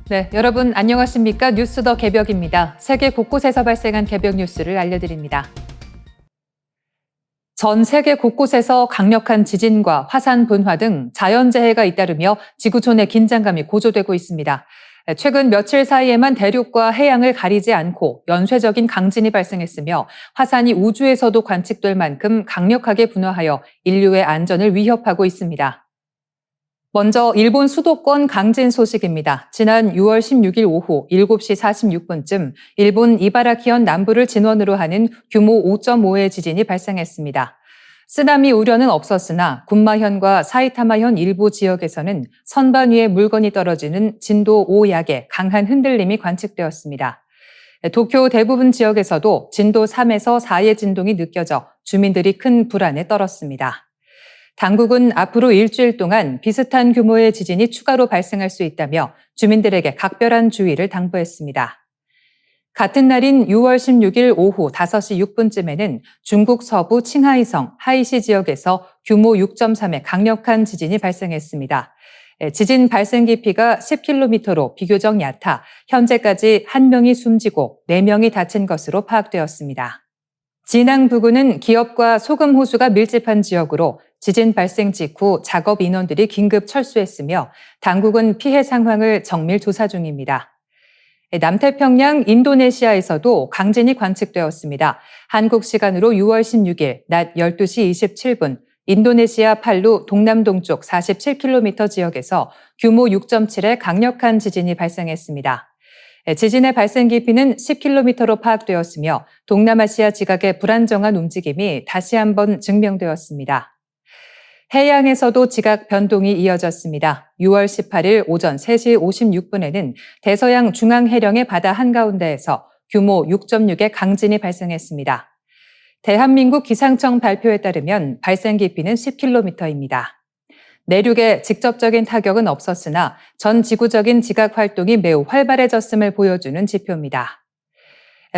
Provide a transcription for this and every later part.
네, 여러분 안녕하십니까? 뉴스 더 개벽입니다. 세계 곳곳에서 발생한 개벽 뉴스를 알려드립니다. 전 세계 곳곳에서 강력한 지진과 화산 분화 등 자연재해가 잇따르며 지구촌의 긴장감이 고조되고 있습니다. 최근 며칠 사이에만 대륙과 해양을 가리지 않고 연쇄적인 강진이 발생했으며 화산이 우주에서도 관측될 만큼 강력하게 분화하여 인류의 안전을 위협하고 있습니다. 먼저 일본 수도권 강진 소식입니다. 지난 6월 16일 오후 7시 46분쯤 일본 이바라키현 남부를 진원으로 하는 규모 5.5의 지진이 발생했습니다. 쓰나미 우려는 없었으나 군마현과 사이타마현 일부 지역에서는 선반 위에 물건이 떨어지는 진도 5약의 강한 흔들림이 관측되었습니다. 도쿄 대부분 지역에서도 진도 3에서 4의 진동이 느껴져 주민들이 큰 불안에 떨었습니다. 당국은 앞으로 일주일 동안 비슷한 규모의 지진이 추가로 발생할 수 있다며 주민들에게 각별한 주의를 당부했습니다. 같은 날인 6월 16일 오후 5시 6분쯤에는 중국 서부 칭하이성 하이시 지역에서 규모 6.3의 강력한 지진이 발생했습니다. 지진 발생 깊이가 10km로 비교적 얕아 현재까지 1명이 숨지고 4명이 다친 것으로 파악되었습니다. 진앙 부근은 기업과 소금 호수가 밀집한 지역으로 지진 발생 직후 작업 인원들이 긴급 철수했으며 당국은 피해 상황을 정밀 조사 중입니다. 남태평양 인도네시아에서도 강진이 관측되었습니다. 한국 시간으로 6월 16일 낮 12시 27분 인도네시아 팔루 동남동쪽 47km 지역에서 규모 6.7의 강력한 지진이 발생했습니다. 지진의 발생 깊이는 10km로 파악되었으며 동남아시아 지각의 불안정한 움직임이 다시 한번 증명되었습니다. 해양에서도 지각 변동이 이어졌습니다. 6월 18일 오전 3시 56분에는 대서양 중앙해령의 바다 한가운데에서 규모 6.6의 강진이 발생했습니다. 대한민국 기상청 발표에 따르면 발생 깊이는 10km입니다. 내륙에 직접적인 타격은 없었으나 전 지구적인 지각 활동이 매우 활발해졌음을 보여주는 지표입니다.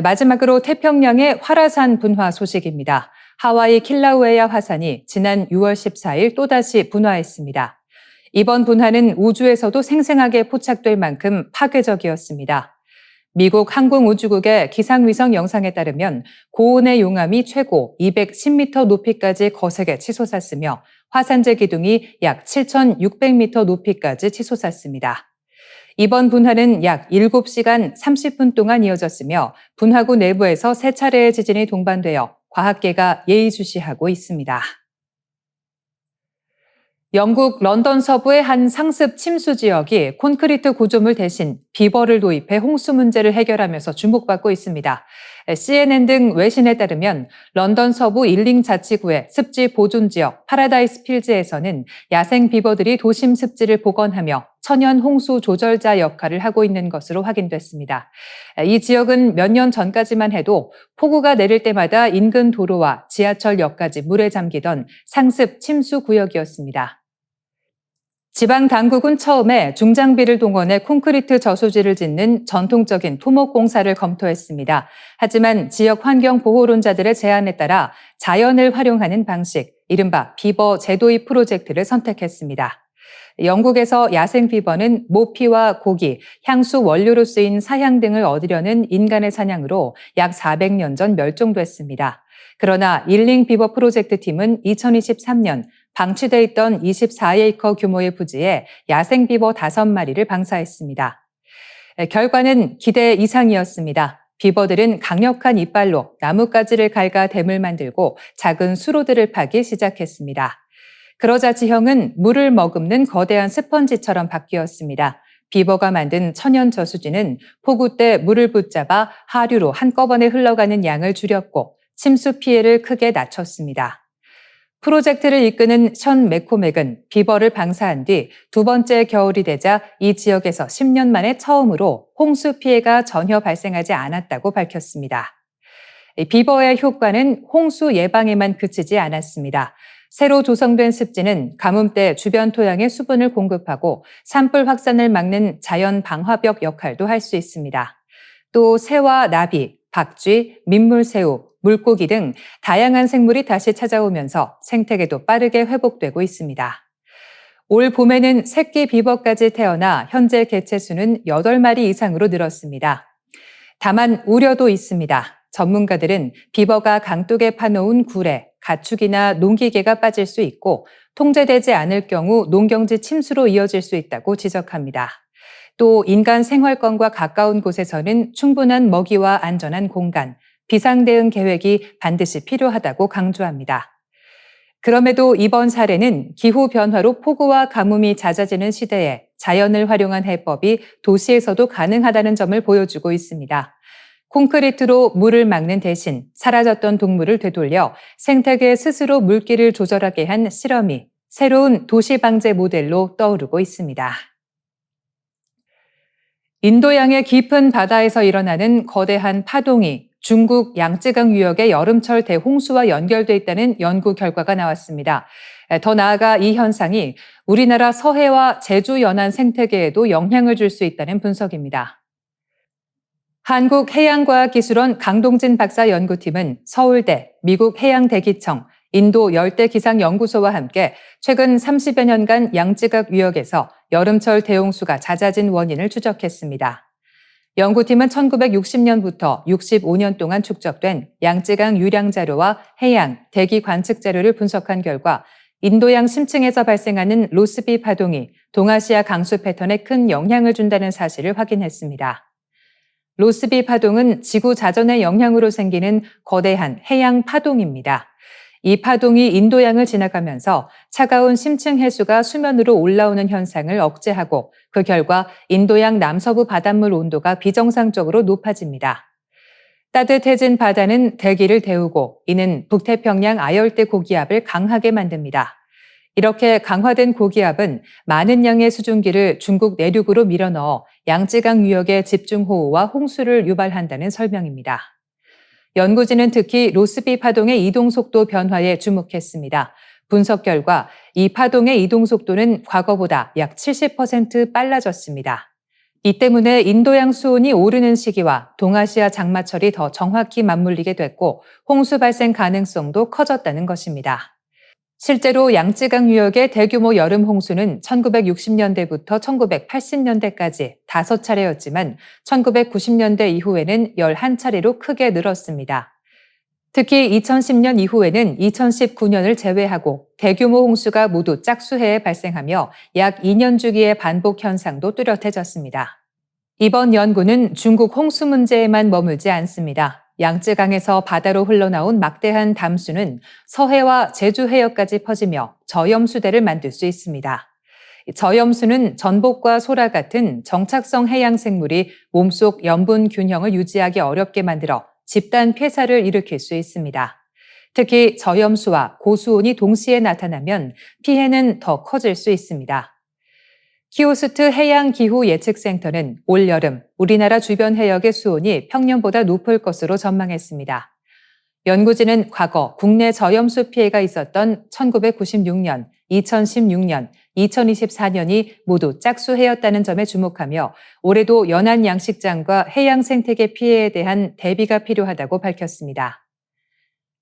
마지막으로 태평양의 활화산 분화 소식입니다. 하와이 킬라우에아 화산이 지난 6월 14일 또다시 분화했습니다. 이번 분화는 우주에서도 생생하게 포착될 만큼 파괴적이었습니다. 미국 항공우주국의 기상위성 영상에 따르면 고온의 용암이 최고 210m 높이까지 거세게 치솟았으며 화산재 기둥이 약 7,600m 높이까지 치솟았습니다. 이번 분화는 약 7시간 30분 동안 이어졌으며 분화구 내부에서 3차례의 지진이 동반되어 과학계가 예의주시하고 있습니다. 영국 런던 서부의 한 상습 침수 지역이 콘크리트 구조물 대신 비버를 도입해 홍수 문제를 해결하면서 주목받고 있습니다. CNN 등 외신에 따르면 런던 서부 일링 자치구의 습지 보존 지역 파라다이스 필즈에서는 야생 비버들이 도심 습지를 복원하며 천연 홍수 조절자 역할을 하고 있는 것으로 확인됐습니다. 이 지역은 몇 년 전까지만 해도 폭우가 내릴 때마다 인근 도로와 지하철역까지 물에 잠기던 상습 침수 구역이었습니다. 지방 당국은 처음에 중장비를 동원해 콘크리트 저수지를 짓는 전통적인 토목 공사를 검토했습니다. 하지만 지역 환경 보호론자들의 제안에 따라 자연을 활용하는 방식, 이른바 비버 재도입 프로젝트를 선택했습니다. 영국에서 야생 비버는 모피와 고기, 향수 원료로 쓰인 사향 등을 얻으려는 인간의 사냥으로 약 400년 전 멸종됐습니다. 그러나 일링 비버 프로젝트 팀은 2023년 방치돼 있던 24에이커 규모의 부지에 야생 비버 5마리를 방사했습니다. 결과는 기대 이상이었습니다. 비버들은 강력한 이빨로 나뭇가지를 갉아 댐을 만들고 작은 수로들을 파기 시작했습니다. 그러자 지형은 물을 머금는 거대한 스펀지처럼 바뀌었습니다. 비버가 만든 천연 저수지는 폭우 때 물을 붙잡아 하류로 한꺼번에 흘러가는 양을 줄였고 침수 피해를 크게 낮췄습니다. 프로젝트를 이끄는 션 매코맥은 비버를 방사한 뒤 두 번째 겨울이 되자 이 지역에서 10년 만에 처음으로 홍수 피해가 전혀 발생하지 않았다고 밝혔습니다. 비버의 효과는 홍수 예방에만 그치지 않았습니다. 새로 조성된 습지는 가뭄 때 주변 토양에 수분을 공급하고 산불 확산을 막는 자연 방화벽 역할도 할 수 있습니다. 또 새와 나비, 박쥐, 민물새우, 물고기 등 다양한 생물이 다시 찾아오면서 생태계도 빠르게 회복되고 있습니다. 올 봄에는 새끼 비버까지 태어나 현재 개체 수는 8마리 이상으로 늘었습니다. 다만 우려도 있습니다. 전문가들은 비버가 강둑에 파놓은 굴에 가축이나 농기계가 빠질 수 있고 통제되지 않을 경우 농경지 침수로 이어질 수 있다고 지적합니다. 또 인간 생활권과 가까운 곳에서는 충분한 먹이와 안전한 공간, 비상대응 계획이 반드시 필요하다고 강조합니다. 그럼에도 이번 사례는 기후변화로 폭우와 가뭄이 잦아지는 시대에 자연을 활용한 해법이 도시에서도 가능하다는 점을 보여주고 있습니다. 콘크리트로 물을 막는 대신 사라졌던 동물을 되돌려 생태계 스스로 물길을 조절하게 한 실험이 새로운 도시 방제 모델로 떠오르고 있습니다. 인도양의 깊은 바다에서 일어나는 거대한 파동이 중국 양쯔강 유역의 여름철 대홍수와 연결돼 있다는 연구 결과가 나왔습니다. 더 나아가 이 현상이 우리나라 서해와 제주 연안 생태계에도 영향을 줄 수 있다는 분석입니다. 한국해양과학기술원 강동진 박사 연구팀은 서울대, 미국 해양대기청, 인도 열대기상연구소와 함께 최근 30여 년간 양쯔강 유역에서 여름철 대홍수가 잦아진 원인을 추적했습니다. 연구팀은 1960년부터 65년 동안 축적된 양쯔강 유량 자료와 해양, 대기 관측 자료를 분석한 결과 인도양 심층에서 발생하는 로스비 파동이 동아시아 강수 패턴에 큰 영향을 준다는 사실을 확인했습니다. 로스비 파동은 지구 자전의 영향으로 생기는 거대한 해양 파동입니다. 이 파동이 인도양을 지나가면서 차가운 심층 해수가 수면으로 올라오는 현상을 억제하고 그 결과 인도양 남서부 바닷물 온도가 비정상적으로 높아집니다. 따뜻해진 바다는 대기를 데우고 이는 북태평양 아열대 고기압을 강하게 만듭니다. 이렇게 강화된 고기압은 많은 양의 수증기를 중국 내륙으로 밀어넣어 양쯔강 유역의 집중호우와 홍수를 유발한다는 설명입니다. 연구진은 특히 로스비 파동의 이동속도 변화에 주목했습니다. 분석 결과 이 파동의 이동속도는 과거보다 약 70% 빨라졌습니다. 이 때문에 인도양 수온이 오르는 시기와 동아시아 장마철이 더 정확히 맞물리게 됐고 홍수 발생 가능성도 커졌다는 것입니다. 실제로 양쯔강 유역의 대규모 여름 홍수는 1960년대부터 1980년대까지 5차례였지만 1990년대 이후에는 11차례로 크게 늘었습니다. 특히 2010년 이후에는 2019년을 제외하고 대규모 홍수가 모두 짝수해에 발생하며 약 2년 주기의 반복 현상도 뚜렷해졌습니다. 이번 연구는 중국 홍수 문제에만 머물지 않습니다. 양쯔강에서 바다로 흘러나온 막대한 담수는 서해와 제주 해역까지 퍼지며 저염수대를 만들 수 있습니다. 저염수는 전복과 소라 같은 정착성 해양 생물이 몸속 염분 균형을 유지하기 어렵게 만들어 집단 폐사를 일으킬 수 있습니다. 특히 저염수와 고수온이 동시에 나타나면 피해는 더 커질 수 있습니다. 키오스트 해양기후예측센터는 올 여름 우리나라 주변 해역의 수온이 평년보다 높을 것으로 전망했습니다. 연구진은 과거 국내 저염수 피해가 있었던 1996년, 2016년, 2024년이 모두 짝수해였다는 점에 주목하며 올해도 연안 양식장과 해양 생태계 피해에 대한 대비가 필요하다고 밝혔습니다.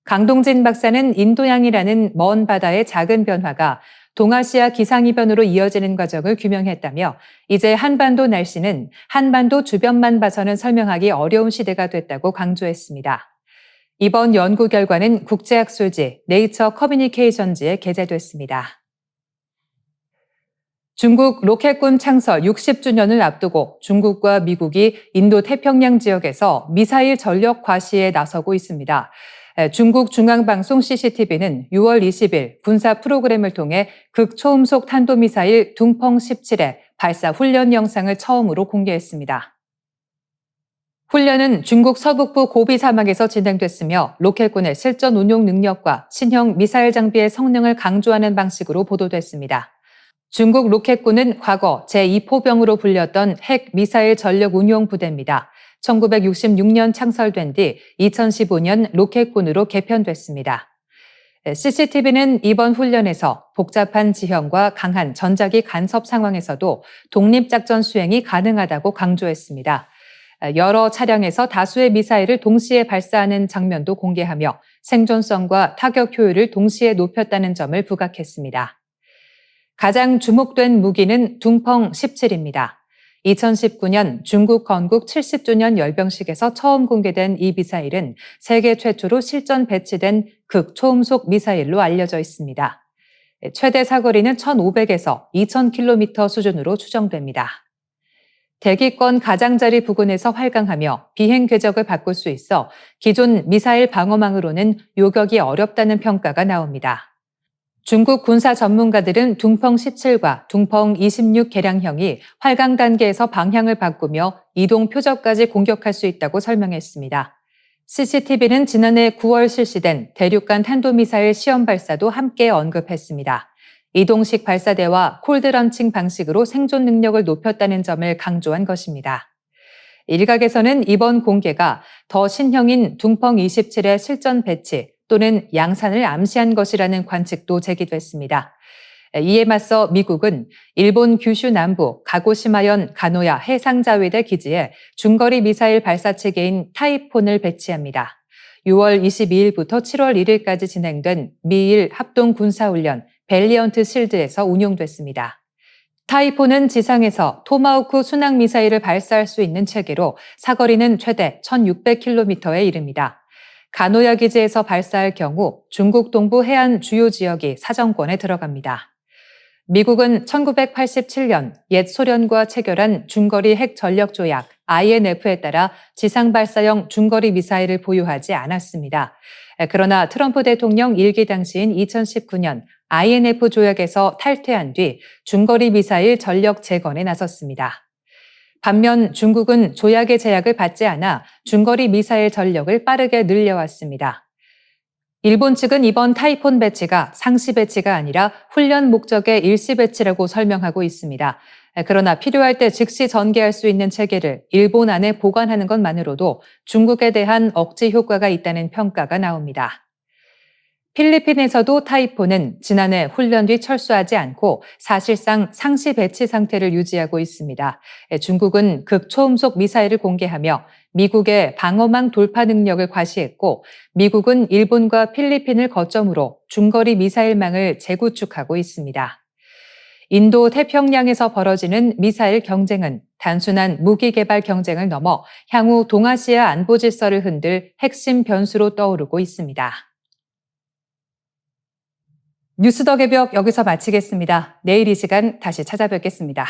강동진 박사는 인도양이라는 먼 바다의 작은 변화가 동아시아 기상이변으로 이어지는 과정을 규명했다며 이제 한반도 날씨는 한반도 주변만 봐서는 설명하기 어려운 시대가 됐다고 강조했습니다. 이번 연구 결과는 국제학술지 네이처 커뮤니케이션즈에 게재됐습니다. 중국 로켓군 창설 60주년을 앞두고 중국과 미국이 인도 태평양 지역에서 미사일 전력 과시에 나서고 있습니다. 중국 중앙방송 CCTV는 6월 20일 군사 프로그램을 통해 극초음속 탄도미사일 둥펑 17의 발사 훈련 영상을 처음으로 공개했습니다. 훈련은 중국 서북부 고비 사막에서 진행됐으며 로켓군의 실전 운용 능력과 신형 미사일 장비의 성능을 강조하는 방식으로 보도됐습니다. 중국 로켓군은 과거 제2포병으로 불렸던 핵 미사일 전력 운용 부대입니다. 1966년 창설된 뒤 2015년 로켓군으로 개편됐습니다. CCTV는 이번 훈련에서 복잡한 지형과 강한 전자기 간섭 상황에서도 독립작전 수행이 가능하다고 강조했습니다. 여러 차량에서 다수의 미사일을 동시에 발사하는 장면도 공개하며 생존성과 타격 효율을 동시에 높였다는 점을 부각했습니다. 가장 주목된 무기는 둥펑 17입니다. 2019년 중국 건국 70주년 열병식에서 처음 공개된 이 미사일은 세계 최초로 실전 배치된 극초음속 미사일로 알려져 있습니다. 최대 사거리는 1,500에서 2,000km 수준으로 추정됩니다. 대기권 가장자리 부근에서 활강하며 비행 궤적을 바꿀 수 있어 기존 미사일 방어망으로는 요격이 어렵다는 평가가 나옵니다. 중국 군사 전문가들은 둥펑 17과 둥펑 26 개량형이 활강 단계에서 방향을 바꾸며 이동 표적까지 공격할 수 있다고 설명했습니다. CCTV는 지난해 9월 실시된 대륙간 탄도미사일 시험 발사도 함께 언급했습니다. 이동식 발사대와 콜드런칭 방식으로 생존 능력을 높였다는 점을 강조한 것입니다. 일각에서는 이번 공개가 더 신형인 둥펑 27의 실전 배치 또는 양산을 암시한 것이라는 관측도 제기됐습니다. 이에 맞서 미국은 일본 규슈 남부 가고시마현 가노야 해상자위대 기지에 중거리 미사일 발사 체계인 타이폰을 배치합니다. 6월 22일부터 7월 1일까지 진행된 미일 합동 군사훈련 밸리언트 실드에서 운용됐습니다. 타이폰은 지상에서 토마호크 순항 미사일을 발사할 수 있는 체계로 사거리는 최대 1,600km에 이릅니다. 가노야 기지에서 발사할 경우 중국 동부 해안 주요 지역이 사정권에 들어갑니다. 미국은 1987년 옛 소련과 체결한 중거리 핵 전력 조약 INF에 따라 지상 발사형 중거리 미사일을 보유하지 않았습니다. 그러나 트럼프 대통령 일기 당시인 2019년 INF 조약에서 탈퇴한 뒤 중거리 미사일 전력 재건에 나섰습니다. 반면 중국은 조약의 제약을 받지 않아 중거리 미사일 전력을 빠르게 늘려왔습니다. 일본 측은 이번 타이폰 배치가 상시 배치가 아니라 훈련 목적의 일시 배치라고 설명하고 있습니다. 그러나 필요할 때 즉시 전개할 수 있는 체계를 일본 안에 보관하는 것만으로도 중국에 대한 억제 효과가 있다는 평가가 나옵니다. 필리핀에서도 타이폰은 지난해 훈련 뒤 철수하지 않고 사실상 상시 배치 상태를 유지하고 있습니다. 중국은 극초음속 미사일을 공개하며 미국의 방어망 돌파 능력을 과시했고 미국은 일본과 필리핀을 거점으로 중거리 미사일망을 재구축하고 있습니다. 인도 태평양에서 벌어지는 미사일 경쟁은 단순한 무기 개발 경쟁을 넘어 향후 동아시아 안보 질서를 흔들 핵심 변수로 떠오르고 있습니다. 뉴스 더 개벽 여기서 마치겠습니다. 내일 이 시간 다시 찾아뵙겠습니다.